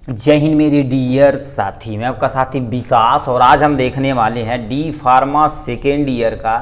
जय हिंद मेरे डियर साथी, मैं आपका साथी विकास और आज हम देखने वाले हैं डी फार्मा सेकेंड ईयर का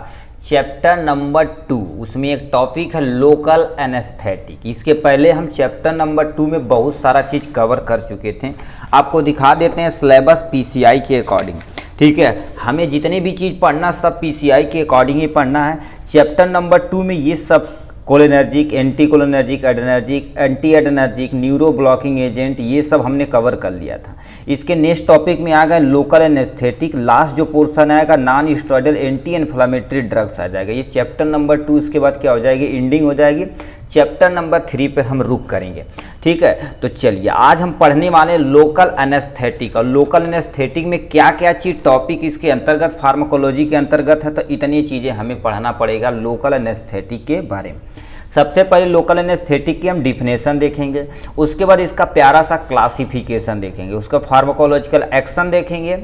चैप्टर नंबर 2। उसमें एक टॉपिक है लोकल एनेस्थेटिक। इसके पहले हम चैप्टर नंबर 2 में बहुत सारा चीज़ कवर कर चुके थे। आपको दिखा देते हैं सिलेबस पीसीआई के अकॉर्डिंग। ठीक है, हमें जितने भी चीज़ पढ़ना सब पीसीआई के अकॉर्डिंग ही पढ़ना है। चैप्टर नंबर 2 में ये सब cholinergic, anti cholinergic, adrenergic, anti adrenergic, neuro blocking agent, ये सब हमने कवर कर लिया था। इसके नेक्स्ट टॉपिक में आ गए लोकल एनेस्थेटिक। लास्ट जो पोर्शन आएगा non steroidal anti inflammatory drugs आ जाएगा। ये चैप्टर नंबर 2। इसके बाद क्या हो जाएगी, एंडिंग हो जाएगी। चैप्टर नंबर 3 पर हम रुक करेंगे। ठीक है, तो चलिए आज हम पढ़ने वाले लोकल एनेस्थेटिक। और लोकल एनेस्थेटिक में क्या क्या चीज़ टॉपिक इसके अंतर्गत फार्माकोलॉजी के अंतर्गत है, तो इतनी चीज़ें हमें पढ़ना पड़ेगा लोकल एनेस्थेटिक के बारे में। सबसे पहले लोकल एनेस्थेटिक की हम डिफिनेशन देखेंगे, उसके बाद इसका प्यारा सा क्लासिफिकेशन देखेंगे, उसका फार्माकोलॉजिकल एक्शन देखेंगे,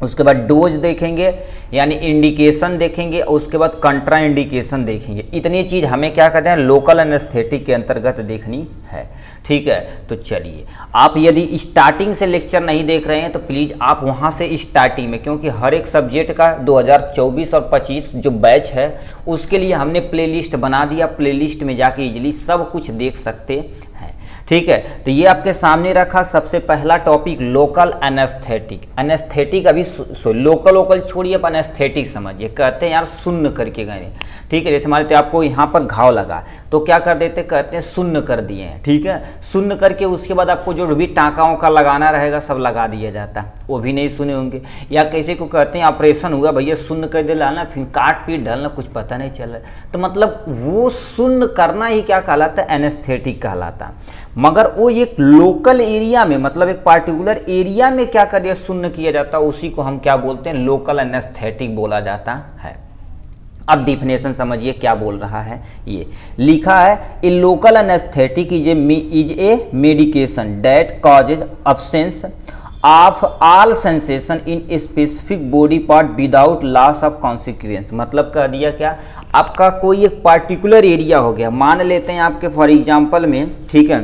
उसके बाद डोज देखेंगे यानी इंडिकेशन देखेंगे, उसके बाद कंट्रा इंडिकेशन देखेंगे। इतनी चीज़ हमें क्या कहते हैं लोकल एनेस्थेटिक के अंतर्गत देखनी है। ठीक है, तो चलिए आप यदि स्टार्टिंग से लेक्चर नहीं देख रहे हैं तो प्लीज़ आप वहाँ से स्टार्टिंग में, क्योंकि हर एक सब्जेक्ट का 2024 और 25 जो बैच है उसके लिए हमने प्लेलिस्ट बना दिया। प्लेलिस्ट में जाके इजीली सब कुछ देख सकते हैं। ठीक है, तो ये आपके सामने रखा सबसे पहला टॉपिक लोकल एनेस्थेटिक। एनेस्थेटिक अभी लोकल छोड़िए, आप एनेस्थेटिक समझिए। कहते हैं यार सुन्न करके गए। ठीक है, जैसे मान लेते आपको यहाँ पर घाव लगा तो क्या कर देते, कहते हैं सुन्न कर दिए हैं। ठीक है, सुन्न करके उसके बाद आपको जो भी टाँका वाँका लगाना रहेगा सब लगा दिया जाता है, वो भी नहीं सुने होंगे। या किसी को कहते हैं ऑपरेशन हुआ भैया सुन्न कर दे लाना, फिर काट पीट ढलना, कुछ पता नहीं चल रहा है। तो मतलब वो सुन्न करना ही क्या कहलाता है, एनेस्थेटिक कहलाता है। मगर वो एक लोकल एरिया में, मतलब एक पार्टिकुलर एरिया में क्या कर दिया, सुन्न किया जाता है, उसी को हम क्या बोलते हैं लोकल एनेस्थेटिक बोला जाता है। अब डिफिनेशन समझिए क्या बोल रहा है। ये लिखा है ए local anaesthetic is a medication that causes absence of all sensation in specific body part without loss of consequence. मतलब कह दिया क्या, आपका कोई एक पार्टिकुलर एरिया हो गया, मान लेते हैं आपके फॉर एग्जांपल में। ठीक है,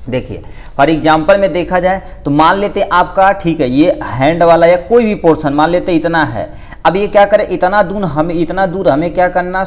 देखिए फॉर एग्जांपल में देखा जाए तो मान लेते हैं आपका, ठीक है, ये हैंड वाला या कोई भी पोर्शन मान लेते इतना है। अब ये क्या करे, इतना दूर हमें क्या करना,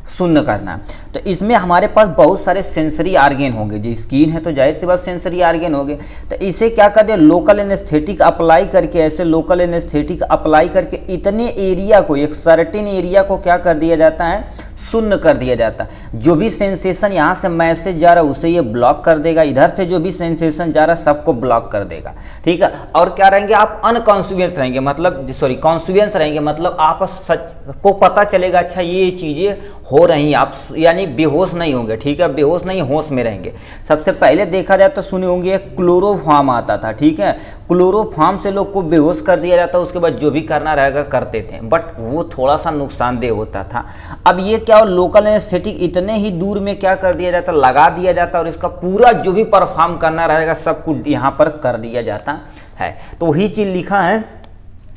सुन्न करना। तो इसमें हमारे पास बहुत सारे सेंसरी आर्गेन होंगे। जो स्किन है तो जाहिर सी बात सेंसरी आर्गेन होंगे। तो इसे क्या कर दिया, लोकल एनेस्थेटिक अप्लाई करके, ऐसे लोकल एनेस्थेटिक अप्लाई करके इतने एरिया को, एक सर्टेन एरिया को क्या कर दिया जाता है, सुन्न कर दिया जाता है। जो भी सेंसेशन यहाँ से मैसेज जा रहा है उसे ये ब्लॉक कर देगा, इधर से जो भी सेंसेशन जा रहा है सबको ब्लॉक कर देगा। ठीक है, और क्या रहेंगे आप, अनकॉन्शियस रहेंगे, मतलब कॉन्शियस रहेंगे, मतलब आप सच को पता चलेगा अच्छा ये चीज़ें हो रही, आप यानी बेहोश नहीं होंगे। ठीक है, बेहोश नहीं, होश में रहेंगे। सबसे पहले देखा जाए तो सुने होंगे एक क्लोरोफॉर्म आता था। ठीक है, क्लोरोफॉर्म से लोग को बेहोश कर दिया जाता, उसके बाद जो भी करना रहेगा करते थे, बट वो थोड़ा सा नुकसानदेह होता था। अब ये क्या, लोकल एनेस्थेटिक इतने ही दूर में क्या कर दिया जाता, लगा दिया जाता, और इसका पूरा जो भी परफॉर्म करना रहेगा सब कुछ यहाँ पर कर दिया जाता है। तो वही चीज़ लिखा है,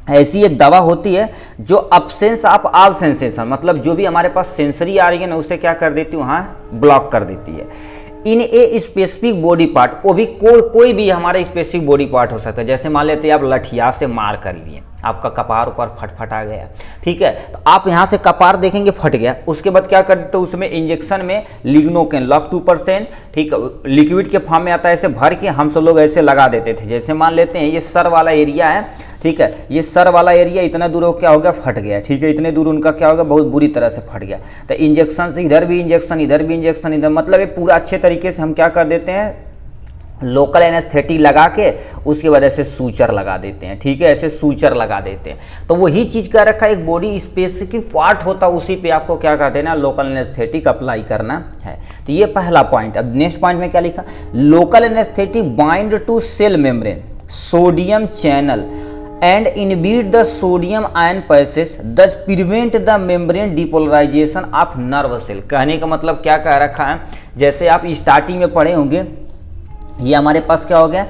ऐसी एक दवा होती है जो अब्सेंस ऑफ ऑल सेंसेशन, मतलब जो भी हमारे पास सेंसरी आ रही है ना उसे क्या कर देती है, वहाँ ब्लॉक कर देती है। इन ए स्पेसिफिक बॉडी पार्ट, वो भी कोई भी हमारा स्पेसिफिक बॉडी पार्ट हो सकता है। जैसे मान लेते हैं आप लठिया से मार कर लिए, आपका कपार ऊपर फट आ गया। ठीक है, तो आप यहाँ से कपार देखेंगे फट गया, उसके बाद क्या करते, तो उसमें इंजेक्शन में लिग्नोकेन लॉक 2%, ठीक है, लिक्विड के फॉर्म में आता है, ऐसे भर के हम सब लोग ऐसे लगा देते थे। जैसे मान लेते हैं ये सर वाला एरिया है, ठीक है, ये सर वाला एरिया इतना दूर हो क्या हो गया, फट गया। ठीक है, इतने दूर उनका क्या हो गया, बहुत बुरी तरह से फट गया। तो इंजेक्शन से इधर भी इंजेक्शन, इधर भी इंजेक्शन, इधर, मतलब ये पूरा अच्छे तरीके से हम क्या कर देते हैं, लोकल एनेस्थेटिक लगा के उसके बाद ऐसे सूचर लगा देते हैं। ठीक है, ऐसे सूचर लगा देते हैं। तो वही चीज़ क्या रखा, एक बॉडी स्पेसिफिक पार्ट होता है, उसी पे आपको क्या कर देना, लोकल एनेस्थेटिक अप्लाई करना है। तो ये पहला पॉइंट। अब नेक्स्ट पॉइंट में क्या लिखा, local anaesthetic bind to cell membrane sodium channel and inhibit the sodium ion passage thus prevent the membrane depolarization of nerve cell। कहने का मतलब क्या कह रखा है, जैसे आप स्टार्टिंग में पढ़े होंगे, ये हमारे पास क्या हो गया,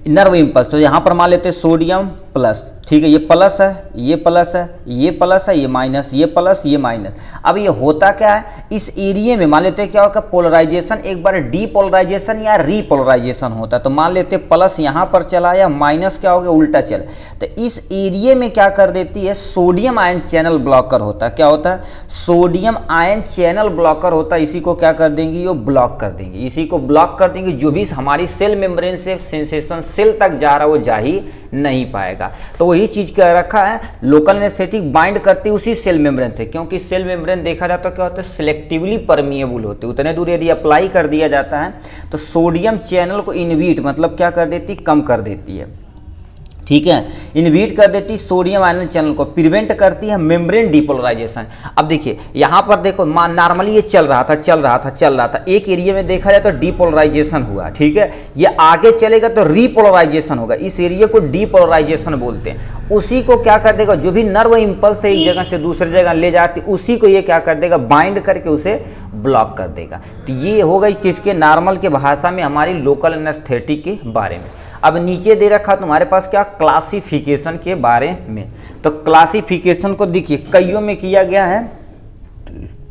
नर्व इम्पल्स। तो यहाँ पर मान लेते हैं सोडियम प्लस, ठीक है, ये प्लस है, ये प्लस है, ये प्लस है, ये माइनस, ये प्लस, ये माइनस। अब ये होता क्या है, इस एरिया में मान लेते हैं क्या होगा, पोलराइजेशन एक बार डीपोलराइजेशन या रीपोलराइजेशन होता है। तो मान लेते हैं प्लस यहाँ पर चला या माइनस क्या हो गया, उल्टा चल। तो इस एरिया में क्या कर देती है, सोडियम आयन चैनल ब्लॉकर होता है। क्या होता है, सोडियम आयन चैनल ब्लॉकर होता है। इसी को क्या कर देंगे, ये ब्लॉक कर देंगे, इसी को ब्लॉक कर देंगे। जो भी हमारी सेल मेम्ब्रेन से सेंसेशन सेल तक जा रहा है वो जा ही नहीं पाएगा। तो वही चीज क्या रखा है, लोकल एनेस्थेटिक बाइंड करती उसी सेल मेम्ब्रेन से, क्योंकि सेल मेम्ब्रेन देखा जाता है क्या होता है, सिलेक्टिवली परमिएबल होते, उतने दूर यदि अप्लाई कर दिया जाता है तो सोडियम चैनल को इनहिबिट मतलब क्या कर देती, कम कर देती है। ठीक है, इनहिबिट कर देती सोडियम आयन चैनल को, प्रिवेंट करती है मेम्ब्रेन डीपोलराइजेशन। अब देखिए यहाँ पर देखो, नॉर्मली ये चल रहा था, एक एरिया में देखा जाए तो डीपोलराइजेशन हुआ। ठीक है, ये आगे चलेगा तो रीपोलराइजेशन होगा, इस एरिया को डीपोलराइजेशन बोलते हैं। उसी को क्या कर देगा, जो भी नर्व इम्पल्स है एक जगह से दूसरी जगह ले जाती, उसी को ये क्या कर देगा, बाइंड करके उसे ब्लॉक कर देगा। तो ये हो गई किसके, नॉर्मल के भाषा में हमारी लोकल एनेस्थेटिक के बारे में। अब नीचे दे रखा तुम्हारे पास क्या, क्लासिफिकेशन के बारे में। तो क्लासिफिकेशन को देखिए कईयों में किया गया है,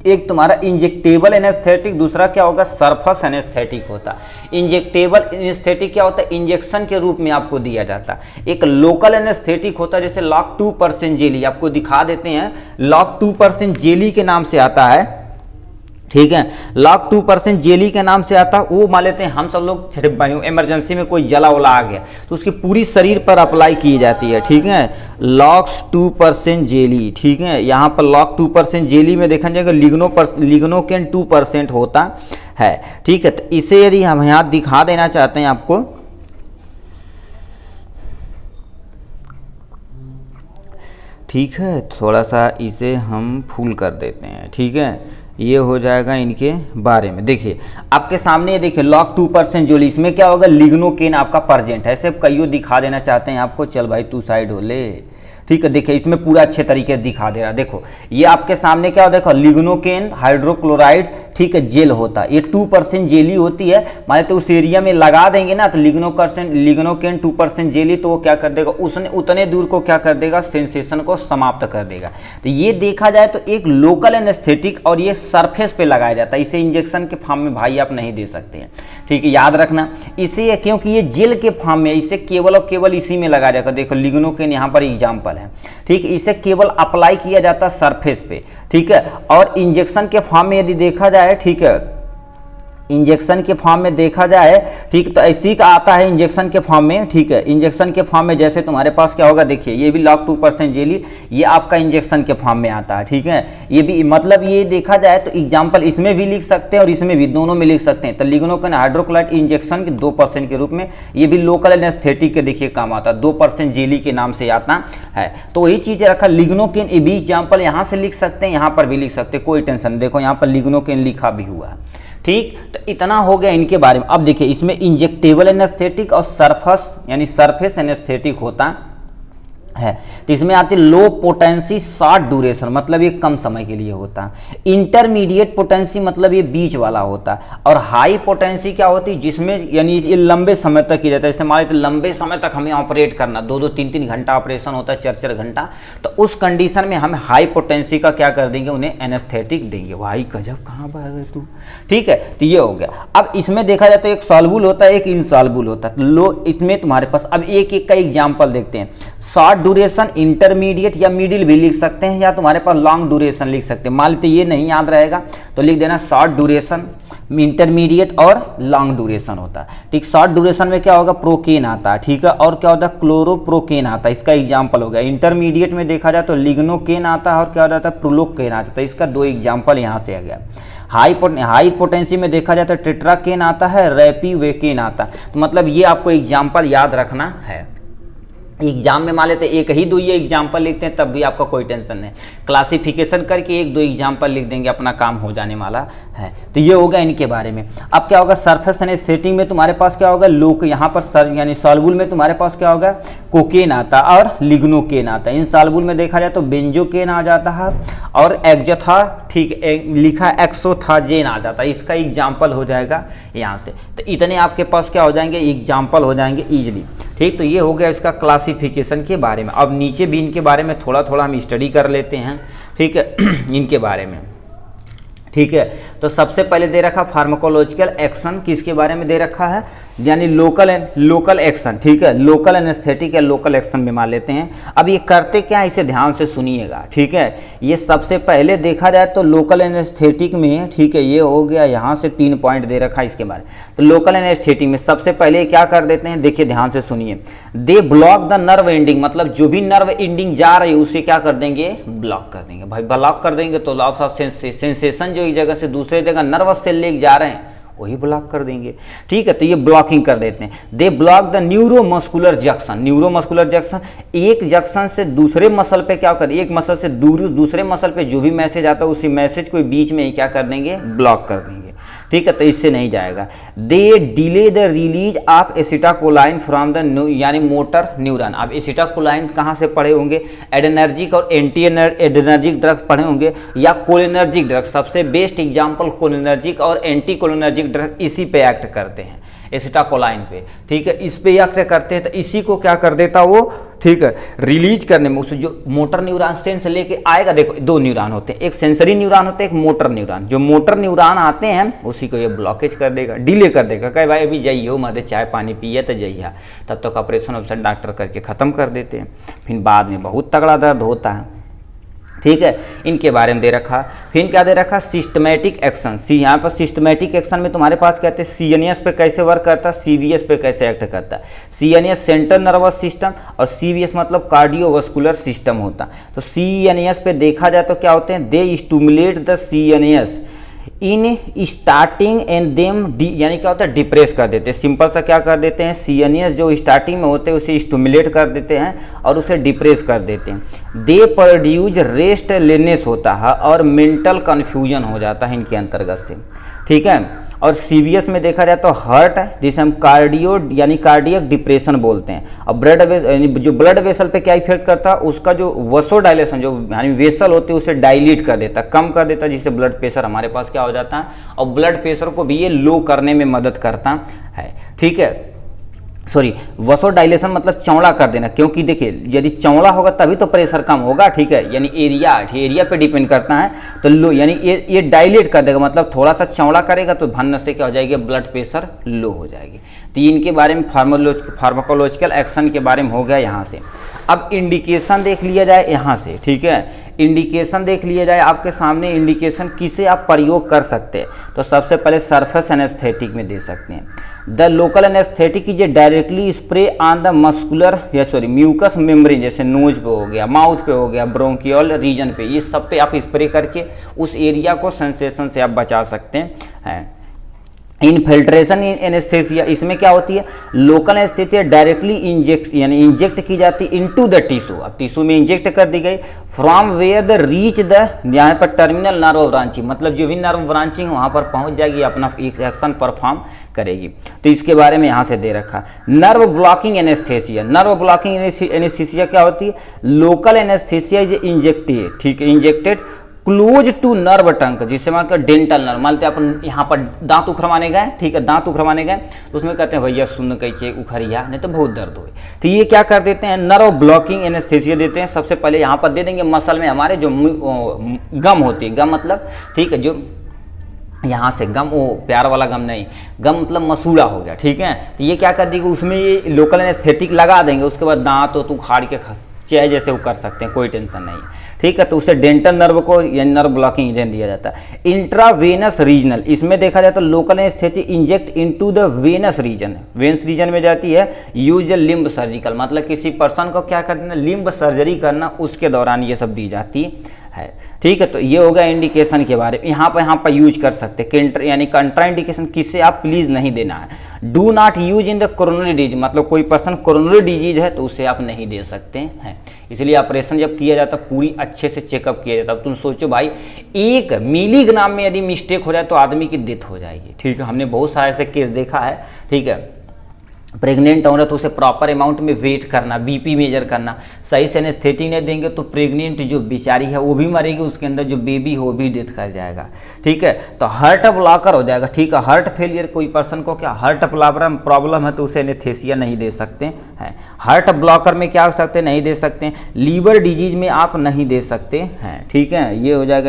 एक तुम्हारा इंजेक्टेबल एनेस्थेटिक, दूसरा क्या होगा, सरफेस एनेस्थेटिक होता। इंजेक्टेबल एनेस्थेटिक क्या होता है, इंजेक्शन के रूप में आपको दिया जाता। एक लोकल एनेस्थेटिक होता है, जैसे लॉक 2% जेली, आपको दिखा देते हैं, लॉक 2% जेली के नाम से आता है। ठीक है, लॉक 2% जेली के नाम से आता, वो मान लेते हैं हम सब लोग इमरजेंसी में कोई जला उला आ गया तो उसकी पूरी शरीर पर अप्लाई की जाती है। ठीक है, लॉक्स 2% जेली। ठीक है, यहाँ पर लॉक 2% जेली में देखा जाएगा लिग्नोकेन 2% होता है। ठीक है, तो इसे यदि हम यहाँ दिखा देना चाहते हैं आपको, ठीक है, थोड़ा सा इसे हम फुल कर देते हैं। ठीक है, ये हो जाएगा इनके बारे में। देखिए आपके सामने ये देखिए लॉक 2% जोली, इसमें क्या होगा, लिग्नोकेन आपका प्रेजेंट है। ऐसे कईयों दिखा देना चाहते हैं आपको, चल भाई तू साइड हो ले। ठीक है, देखिए इसमें पूरा अच्छे तरीके से दिखा दे रहा है। देखो ये आपके सामने क्या होता है, देखो लिग्नोकेन हाइड्रोक्लोराइड, ठीक है, जेल होता है। ये 2% जेली होती है, मान तो उस एरिया में लगा देंगे ना तो लिग्नोकेन 2% जेली, तो वो क्या कर देगा, उसने उतने दूर को क्या कर देगा, सेंसेशन को समाप्त कर देगा। तो ये देखा जाए तो एक लोकल एनेस्थेटिक, और ये सरफेस पे लगाया जाता है, इसे इंजेक्शन के फॉर्म में भाई आप नहीं दे सकते हैं। ठीक है, याद रखना इसे, क्योंकि ये जेल के फॉर्म में, इसे केवल और केवल इसी में लगाया जाता है। देखो लिग्नोकेन यहाँ पर एग्जाम्पल है। ठीक है, इसे केवल अप्लाई किया जाता है सरफेस पे। ठीक है, और इंजेक्शन के फॉर्म में यदि देखा जाए, ठीक है, इंजेक्शन के फॉर्म में देखा जाए, ठीक, तो ऐसी का आता है इंजेक्शन के फॉर्म में। ठीक है, इंजेक्शन के फॉर्म में जैसे तुम्हारे पास क्या होगा, देखिए ये भी लॉक 2% जेली, ये आपका इंजेक्शन के फॉर्म में आता है। ठीक है, ये भी मतलब ये देखा जाए तो एग्जाम्पल इसमें भी लिख सकते हैं और इसमें भी, दोनों में लिख सकते हैं। तो लिग्नोकेन हाइड्रोक्लोराइड इंजेक्शन के 2% के रूप में, ये भी लोकल एनेस्थेटिक के देखिए काम आता है, 2% जेली के नाम से आता है। तो वही चीज़ रखा, लिग्नोकेन, ये भी एग्जाम्पल यहाँ से लिख सकते हैं, यहाँ पर भी लिख सकते हैं, कोई टेंशन। देखो यहाँ पर लिग्नोकेन लिखा भी हुआ है। ठीक, तो इतना हो गया इनके बारे में। अब देखिए इसमें इंजेक्टेबल एनेस्थेटिक और सरफेस एनेस्थेटिक होता है। तो इसमें आती है लो पोटेंसी शॉर्ट ड्यूरेशन, मतलब ये कम समय के लिए होता है। इंटरमीडिएट पोटेंसी मतलब ये बीच वाला होता है। और हाई पोटेंसी क्या होती है, जिसमें यानी ये लंबे समय तक की जाता है। जैसे मान लीजिए लंबे समय तक हमें ऑपरेट करना, 2-2, 3-3 घंटा ऑपरेशन होता है, 4-4 घंटा, तो उस कंडीशन में हम हाई पोटेंसी का क्या कर देंगे, उन्हें एनेस्थेटिक देंगे। भाई गजब, कहाँ पर गए तू। ठीक है, तो ये हो गया। अब इसमें देखा जाता है एक सॉल्युबल होता है, एक इनसॉल्युबल होता है। लो इसमें तुम्हारे पास अब एक एक का एग्जाम्पल देखते हैं। शॉर्ट ड्यूरेशन, इंटरमीडिएट या मिडिल भी लिख सकते हैं, या तुम्हारे पास लॉन्ग ड्यूरेशन लिख सकते हैं। मान लीजिए ये नहीं याद रहेगा तो लिख देना शॉर्ट ड्यूरेशन, इंटरमीडिएट और लॉन्ग ड्यूरेशन होता है। ठीक, शॉर्ट ड्यूरेशन में क्या होगा, प्रोकेन आता है। ठीक है, और क्या होता है, क्लोरोप्रोकेन आता है, इसका एग्जाम्पल हो गया। इंटरमीडिएट में देखा जाए तो लिग्नोकेन आता है, और क्या होता है, प्रोलोकेन आता है। तो इसका 2 एग्जाम्पल यहाँ से आ गया। हाई पोटेंसी में देखा जाए तो टेट्राकेन आता है, रेपिवेकेन आता है। तो मतलब ये आपको एग्जाम्पल याद रखना है। एग्जाम में मान लेते हैं 1 ही 2 ये एग्जाम्पल लिखते हैं, तब भी आपका कोई टेंशन नहीं। क्लासिफिकेशन करके 1-2 एग्जाम्पल लिख देंगे, अपना काम हो जाने वाला है। तो ये होगा इनके बारे में। अब क्या होगा, सरफेस एनेस्थेटिक में तुम्हारे पास क्या होगा, लोक, यहाँ पर यानी सॉल्युबल में तुम्हारे पास क्या होगा, कोकेन आता और लिग्नोकेन आता है। इन सॉल्युबल में देखा जाए तो बेंजोकेन आ जाता है और एक्जथा, ठीक, लिखा एक्सोथाजेन आ जाता है। इसका एग्जाम्पल हो जाएगा यहाँ से। तो इतने आपके पास क्या हो जाएंगे, एग्जाम्पल हो जाएंगे ईजिली। ठीक, तो ये हो गया इसका क्लासिफिकेशन के बारे में। अब नीचे भी इनके बारे में थोड़ा थोड़ा हम स्टडी कर लेते हैं, ठीक है, इनके बारे में, ठीक है। तो सबसे पहले दे रखा फार्माकोलॉजिकल एक्शन, किसके बारे में दे रखा है, यानी लोकल एक्शन, ठीक है, लोकल एनेस्थेटिक या लोकल एक्शन में मान लेते हैं। अब ये करते क्या है, इसे ध्यान से सुनिएगा, ठीक है। ये सबसे पहले देखा जाए तो लोकल एनेस्थेटिक में, ठीक है, ये हो गया, यहाँ से 3 पॉइंट दे रखा है इसके बारे में। तो लोकल एनेस्थेटिक में सबसे पहले क्या कर देते हैं, देखिए ध्यान से सुनिए, they block the nerve ending, मतलब जो भी नर्व एंडिंग जा रही है उसे क्या कर देंगे, ब्लॉक कर देंगे। भाई ब्लॉक कर देंगे तो लॉस ऑफ सेंसेशन जो एक जगह से दूसरे जगह नर्वस सेल लेके जा रहे हैं वही ब्लॉक कर देंगे, ठीक है। तो ये ब्लॉकिंग कर देते हैं। They block the neuromuscular junction, neuromuscular junction, एक जंक्शन से दूसरे मसल पे क्या कर, एक मसल से दूसरे मसल पे जो भी मैसेज आता है उसी मैसेज को बीच में ही क्या कर देंगे, ब्लॉक कर देंगे, ठीक है। तो इससे नहीं जाएगा। They delay the release of acetylcholine from the यानी मोटर न्यूरॉन। अब एसिटाकोलाइन कहाँ से पढ़े होंगे, एडर्नर्जिक और एंटी एडर्नर्जिक ड्रग्स पढ़े होंगे या कोलिनर्जिक ड्रग्स। सबसे बेस्ट एग्जांपल कोलिनर्जिक और एंटी कोलिनर्जिक ड्रग इसी पे एक्ट करते हैं, एसिटाकोलाइन पे, ठीक है, इस पे एक्ट करते हैं। तो इसी को क्या कर देता वो, ठीक है, रिलीज करने में, उसे जो मोटर न्यूरॉन सेंस लेके आएगा, देखो 2 न्यूरॉन होते हैं, एक सेंसरी न्यूरॉन होते हैं, एक मोटर न्यूरॉन। जो मोटर न्यूरॉन आते हैं उसी को ये ब्लॉकेज कर देगा, डिले कर देगा, कहे भाई अभी जाइए हो मदे चाय पानी पिए तो जाइए, तब तक ऑपरेशन ऑप्शन डॉक्टर करके ख़त्म कर देते हैं। फिर बाद में बहुत तगड़ा दर्द होता है, ठीक है। इनके बारे में दे रखा। फिर क्या दे रखा, सिस्टमेटिक एक्शन। यहाँ पर सिस्टमेटिक एक्शन में तुम्हारे पास कहते हैं सीएनएस पे कैसे वर्क करता है, सीवीएस पे कैसे एक्ट करता है। सीएनएस सेंट्रल नर्वस सिस्टम और सीवीएस मतलब कार्डियोवास्कुलर सिस्टम होता। तो सीएनएस पे देखा जाए तो क्या होते हैं, दे stimulate the CNS in starting and them यानी क्या होता है, डिप्रेस कर देते हैं। सिंपल सा क्या कर देते हैं, सीएनएस जो स्टार्टिंग में होते हैं उसे स्टिमुलेट कर देते हैं और उसे डिप्रेस कर देते हैं। दे प्रोड्यूस रेस्टलेसनेस होता है और मेंटल कन्फ्यूजन हो जाता है इनके अंतर्गत से, ठीक है। और सीवीएस में देखा जाए तो हार्ट है जिसे हम कार्डियो यानी कार्डियक डिप्रेशन बोलते हैं। और जो ब्लड वेसल पे क्या इफेक्ट करता है, उसका जो वसोडाइलेशन जो यानी वेसल होते हैं उसे डायलीट कर देता है, कम कर देता है, जिससे ब्लड प्रेशर हमारे पास क्या हो जाता है, और ब्लड प्रेशर को भी ये लो करने में मदद करता है, ठीक है। सॉरी, वसोडाइलेशन मतलब चौड़ा कर देना, क्योंकि देखिए यदि चौड़ा होगा तभी तो प्रेशर कम होगा, ठीक है, यानी एरिया पे डिपेंड करता है। तो लो यानी ये डायलेट कर देगा, मतलब थोड़ा सा चौड़ा करेगा तो भनने से क्या हो जाएगी, ब्लड प्रेशर लो हो जाएगी। तो इनके बारे में फार्माकोलॉजिकल एक्शन के बारे में हो गया यहाँ से। अब इंडिकेशन देख लिया जाए यहाँ से, ठीक है, इंडिकेशन देख लिया जाए आपके सामने, इंडिकेशन किसे आप प्रयोग कर सकते हैं। तो सबसे पहले सरफेस एनेस्थेटिक में दे सकते हैं। The local anaesthetic is directly spray on the muscular mucous membrane, जैसे नोज पे हो गया, माउथ पे हो गया, ब्रोंकियल रीजन पे, ये सब पे आप स्प्रे करके उस एरिया को सेंसेशन से आप बचा सकते हैं। इनफिल्ट्रेशन एनेस्थेसिया, इसमें क्या होती है, लोकल एनेस्थेसिया डायरेक्टली इंजेक्ट की जाती है इनटू द टिश्यू। अब टिश्यू में इंजेक्ट कर दी गई, from where the reach the, यहाँ पर टर्मिनल नर्व ब्रांचिंग, मतलब जो भी नर्व ब्रांचिंग वहाँ पर पहुँच जाएगी, अपना एक्शन परफॉर्म करेगी। तो इसके बारे में यहाँ से दे रखा। Nerve blocking anaesthesia, nerve blocking anaesthesia क्या होती है, लोकल एनेस्थेसिया इज इंजेक्टेड, ठीक है, इंजेक्टेड क्लोज टू नर्व टंक, जिससे मान कर डेंटल नर्व, मानते हैं अपन यहाँ पर दांत उखरवाने गए, ठीक है, दांत उखरवाने गए तो उसमें कहते हैं भैया सुन कैसे उखरिया, नहीं तो बहुत दर्द हुए। तो ये क्या कर देते हैं, नर्व ब्लॉकिंग एनेस्थेसिया देते हैं। सबसे पहले यहाँ पर दे देंगे मसल में हमारे जो गम होती है, गम मतलब, ठीक है, जो यहाँ से गम, वो प्यार वाला गम नहीं, गम मतलब मसूड़ा हो गया, ठीक है। तो ये क्या कर देंगे, उसमें ये लोकल एनेस्थेटिक लगा देंगे, उसके बाद दांत तो उखाड़ के चाहे जैसे वो कर सकते हैं, कोई टेंशन नहीं है, ठीक है। तो उससे डेंटल नर्व को यानी नर्व ब्लॉकिंग एजेंट दिया जाता है। इंट्रावेनस रीजनल, इसमें देखा जाए तो local anaesthesia inject into the venous region, veins region में जाती है। यूज लिम्ब सर्जिकल, मतलब किसी पर्सन को क्या करना, लिम्ब सर्जरी करना, उसके दौरान ये सब दी जाती है, ठीक है। तो ये होगा इंडिकेशन के बारे में। यहाँ पर यूज कर सकते हैं, यानी कंट्रा इंडिकेशन किससे आप प्लीज नहीं देना है। Do not use in the coronary disease, मतलब कोई पर्सन कोरोनरी डिजीज है तो उसे आप नहीं दे सकते हैं। इसलिए ऑपरेशन जब किया जाता पूरी अच्छे से चेकअप किया जाता। अब तुम सोचो भाई, 1 मिलीग्राम में यदि मिस्टेक हो जाए तो आदमी की डेथ हो जाएगी, ठीक है। हमने बहुत सारे ऐसे केस देखा है, ठीक है। प्रेग्नेंट हो रहा है तो उसे प्रॉपर अमाउंट में वेट करना, बीपी मेजर करना। सही से एनेस्थेटिक नहीं देंगे तो प्रेग्नेंट जो बेचारी है वो भी मरेगी, उसके अंदर जो बेबी हो वो भी डेथ कर जाएगा। ठीक है, तो हार्ट ब्लॉकर हो जाएगा। ठीक है, हार्ट फेलियर, कोई पर्सन को क्या हार्ट प्रॉब्लम है तो उसे एनेस्थेसिया नहीं दे सकते हैं। हार्ट ब्लॉकर में क्या हो सकते हैं, नहीं दे सकते हैं। लीवर डिजीज में आप नहीं दे सकते हैं। ठीक है, ये हो जाएगा।